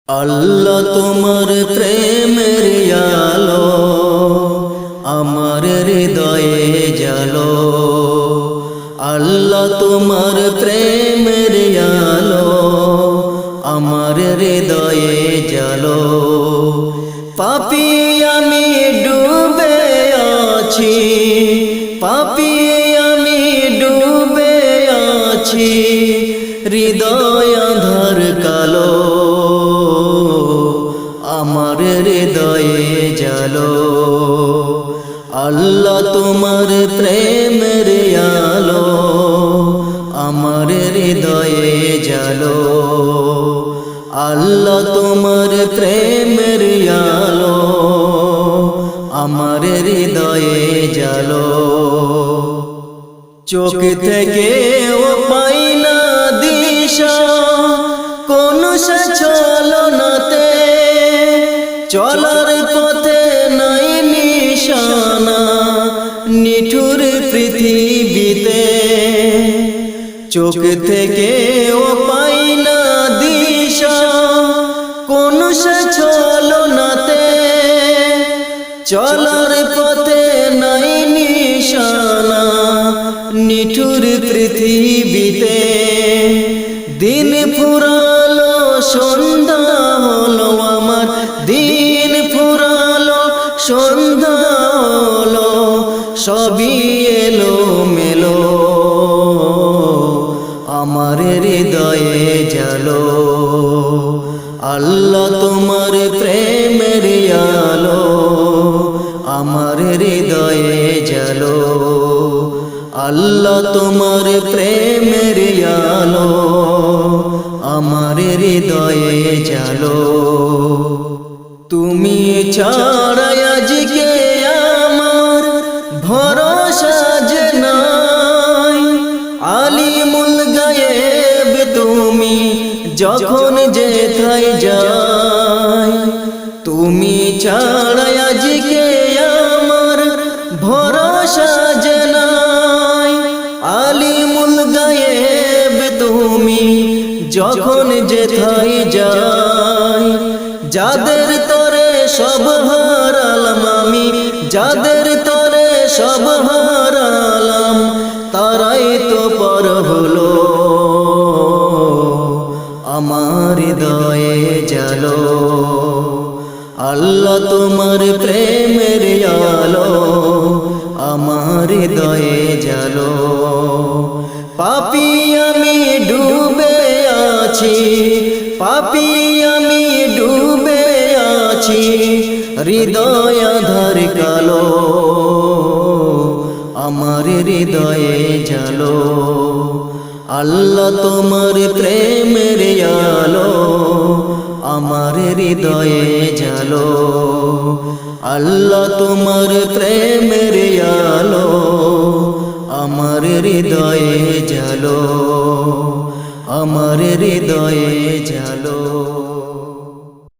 আল্লাহ তোমার প্রেমের আলো আমার হৃদয়ে জ্বালো। আল্লাহ তোমার প্রেমের আলো আমার হৃদয়ে জ্বালো। পাপী আমি ডুবে আছি, পাপী আমি ডুবে আছি, হৃদয় আঁধার কালো আমার হৃদয়ে জ্বালো। আল্লাহ তোমার প্রেমের আলো আমার হৃদয়ে জ্বালো। আল্লাহ তোমার প্রেমের আলো আমার হৃদয়ে জ্বালো। চোখ থেকে ও পাই না দিশা কোন সে ছলনাতে, চলার পথে নাই নিশানা নিঠুর পৃথিবীতে। চোখ থেকে ও পাই না দিশা কোন সে ছলনাতে, চলার পথে নাই নিশানা নিঠুর পৃথিবীতে। দিন ফুরালো সন্ধ্যা হলো আমার, দিন ফুরালো সন্ধ্যা হলো, সবই এলো মেলো আমার হৃদয়ে জ্বালো। আল্লাহ তোমার প্রেমের আলো আমার হৃদয়ে জ্বালো। আল্লাহ তোমার প্রেমের আলো আমার হৃদয়ে জ্বালো। তুমি ছাড়া আজকে আমার ভরসা যে নাই, আলিমুল গায়েব তুমি যখন যেথায় যাই। তুমি ছাড়া আজকে আমার ভরসা যে নাই, আলিমুল গায়েব তুমি যখন যেথায় যাই। যাদের তরে সব হারালাম আমি, যাদের তরে সব হারালাম, তারাই তো পর হলো আমার হৃদয়ে জ্বালো। আল্লাহ তোমার প্রেমের আলো আমার হৃদয়ে জ্বালো। পাপী আমি ডুবে আছি, পাপী আমি ডুবে আছি, হৃদয় আঁধার কালো আমার হৃদয়ে জ্বালো। আল্লাহ তোমার প্রেমের আলো আমার হৃদয়ে জ্বালো। আল্লাহ তোমার প্রেমের আলো আমার হৃদয়ে জ্বালো, আমার হৃদয়ে জ্বালো।